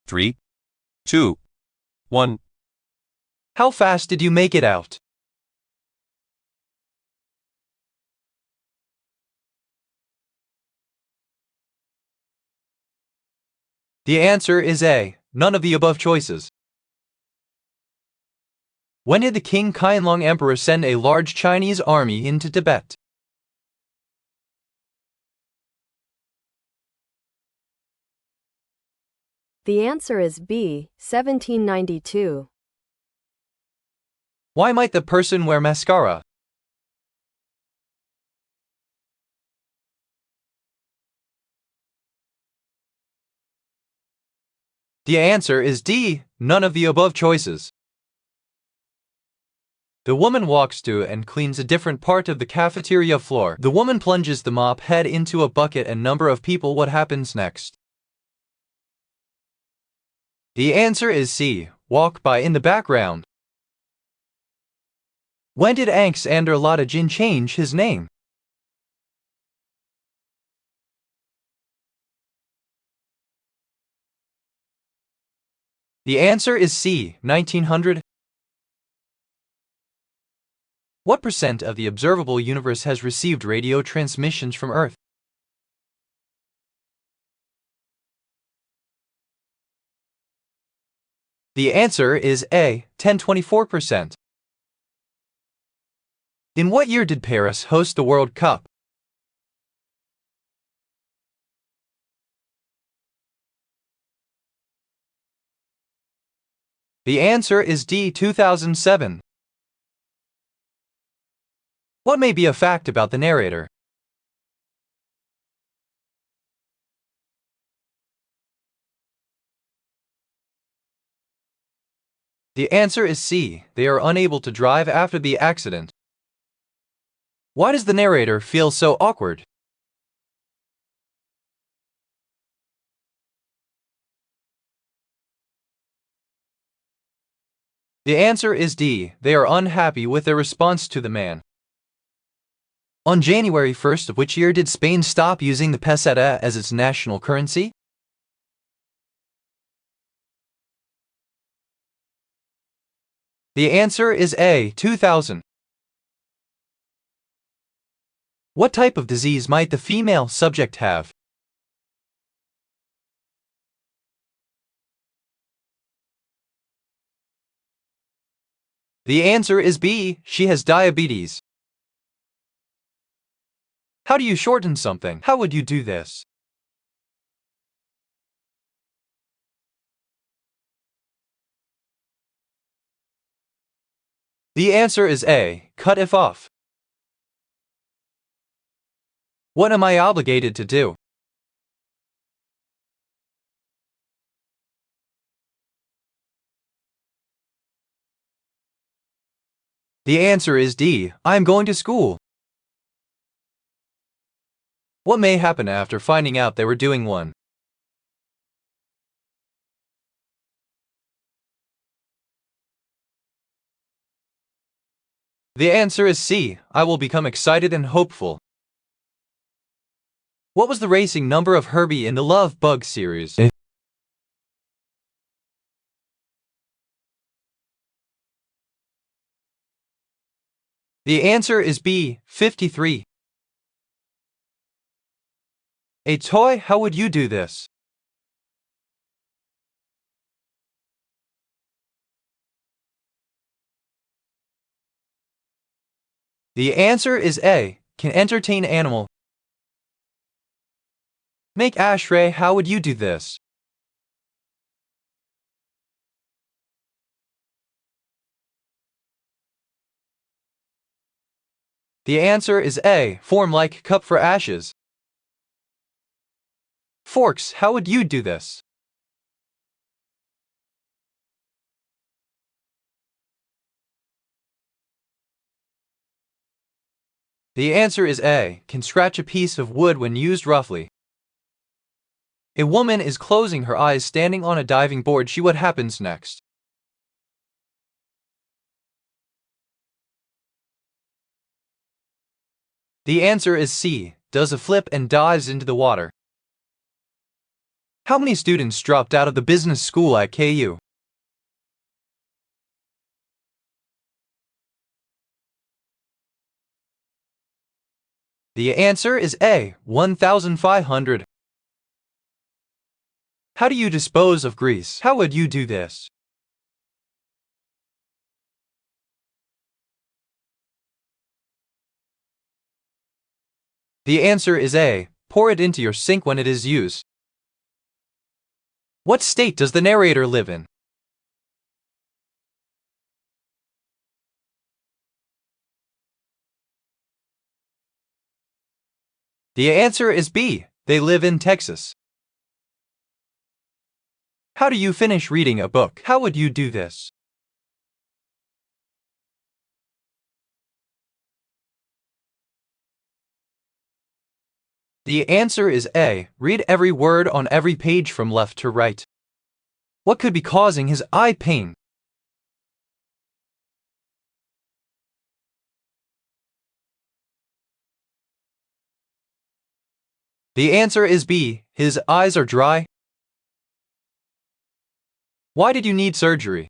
3, 2, 1. How fast did you make it out? The answer is A, none of the above choices. When did the King Qianlong Emperor send a large Chinese army into Tibet? The answer is B, 1792. Why might the person wear mascara? The answer is D, none of the above choices. The woman walks to and cleans a different part of the cafeteria floor. The woman plunges the mop head into a bucket and number of people. What happens next? The answer is C, walk by in the background. When did Alexander Latijin change his name? The answer is C, 1900. What percent of the observable universe has received radio transmissions from Earth? The answer is A, 10-24%. In what year did Paris host the World Cup? The answer is D, 2007. What may be a fact about the narrator? The answer is C, they are unable to drive after the accident. Why does the narrator feel so awkward? The answer is D, they are unhappy with their response to the man. On January 1st of which year did Spain stop using the peseta as its national currency? The answer is A, 2000. What type of disease might the female subject have? The answer is B, she has diabetes. How do you shorten something? How would you do this? The answer is A, cut if off. What am I obligated to do? The answer is D, I am going to school. What may happen after finding out they were doing one? The answer is C, I will become excited and hopeful. What was the racing number of Herbie in the Love Bug series? The answer is B, 53. A toy, how would you do this? The answer is A, can entertain animal. Make ashtray, how would you do this? The answer is A, form like cup for ashes. Forks, how would you do this? The answer is A, can scratch a piece of wood when used roughly. A woman is closing her eyes standing on a diving board. What happens next? The answer is C, does a flip and dives into the water. How many students dropped out of the business school at KU? The answer is A, 1,500. How do you dispose of grease? How would you do this? The answer is A, pour it into your sink when it is used. What state does the narrator live in? The answer is B, they live in Texas. How do you finish reading a book? How would you do this? The answer is A, read every word on every page from left to right. What could be causing his eye pain? The answer is B, his eyes are dry. Why did you need surgery?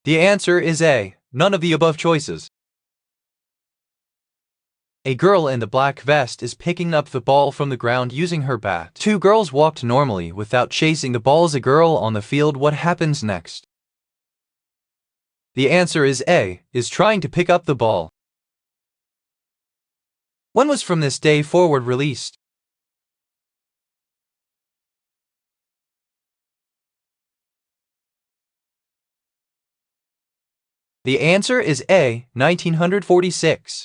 The answer is A, none of the above choices. A girl in the black vest is picking up the ball from the ground using her bat. Two girls walked normally without chasing the balls. A girl on the field. What happens next? The answer is A, is trying to pick up the ball. When was From This Day Forward released? The answer is A, 1946.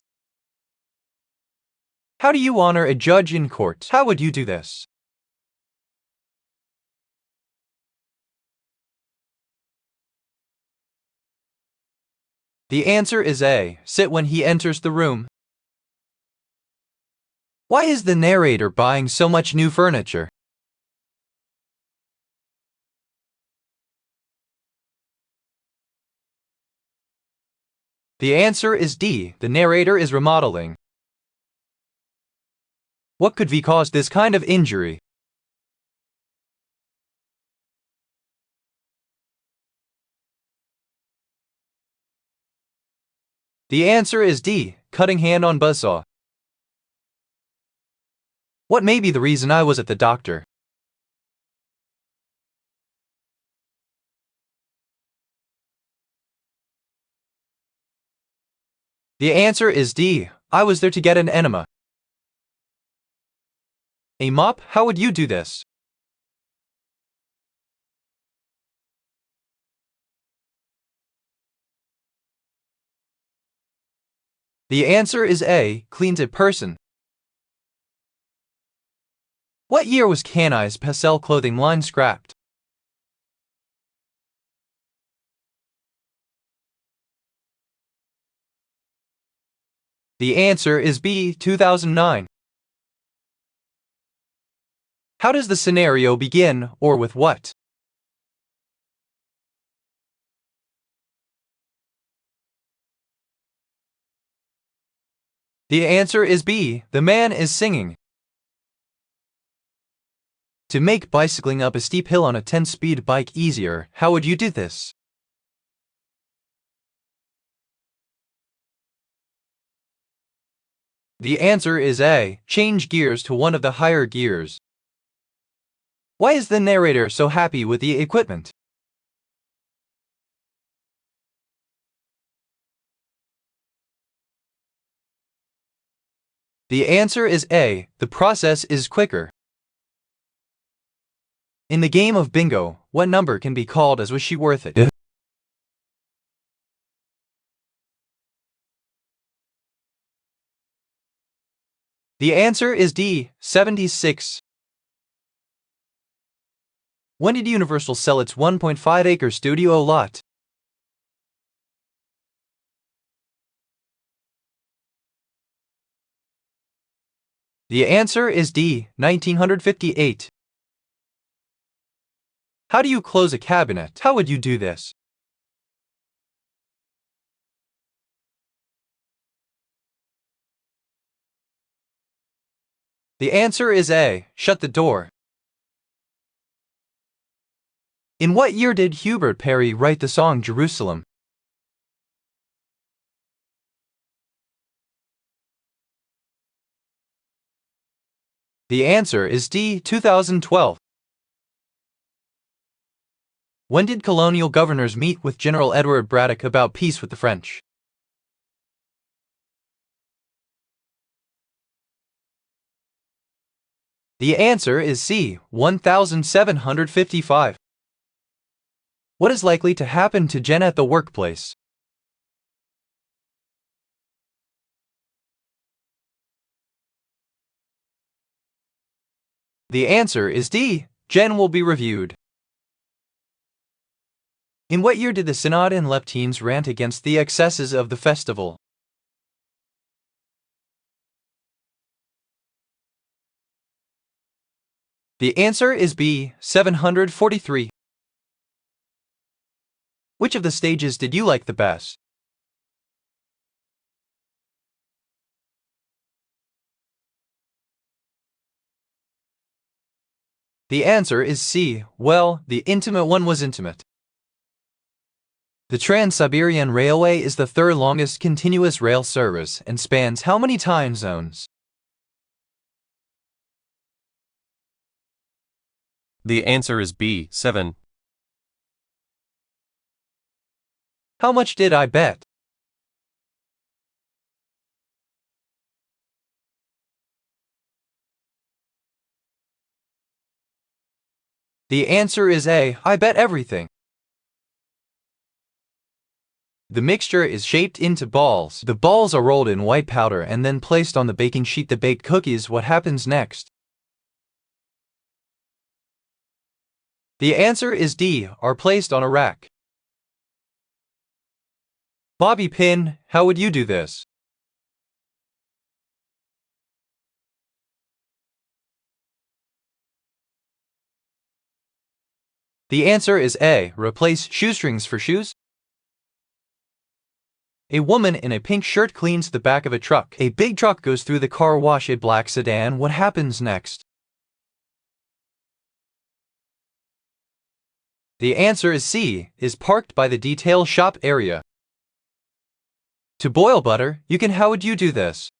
How do you honor a judge in court? How would you do this? The answer is A, sit when he enters the room. Why is the narrator buying so much new furniture? The answer is D, the narrator is remodeling. What could be caused this kind of injury? The answer is D, cutting hand on buzzsaw. What may be the reason I was at the doctor? The answer is D, I was there to get an enema. A mop, how would you do this? The answer is A, cleans a person. What year was Canai's pastel clothing line scrapped? The answer is B, 2009. How does the scenario begin, or with what? The answer is B, the man is singing. To make bicycling up a steep hill on a 10-speed bike easier, how would you do this? The answer is A, change gears to one of the higher gears. Why is the narrator so happy with the equipment? The answer is A, the process is quicker. In the game of bingo, what number can be called as was she worth it? The answer is D, 76. When did Universal sell its 1.5-acre studio lot? The answer is D, 1958. How do you close a cabinet? How would you do this? The answer is A. Shut the door. In what year did Hubert Parry write the song Jerusalem? The answer is D. 2012. When did colonial governors meet with General Edward Braddock about peace with the French? The answer is C. 1755. What is likely to happen to Jen at the workplace? The answer is D. Jen will be reviewed. In what year did the Synod and Leptines rant against the excesses of the festival? The answer is B. 743. Which of the stages did you like the best? The answer is C. Well, the intimate one was intimate. The Trans-Siberian Railway is the third longest continuous rail service and spans how many time zones? The answer is B. 7. How much did I bet? The answer is A. I bet everything. The mixture is shaped into balls. The balls are rolled in white powder and then placed on the baking sheet to bake cookies. What happens next? The answer is D. Are placed on a rack. Bobby Pin, how would you do this? The answer is A. Replace shoestrings for shoes. A woman in a pink shirt cleans the back of a truck. A big truck goes through the car wash. A black sedan. What happens next? The answer is C. Is parked by the detail shop area. To boil butter, how would you do this?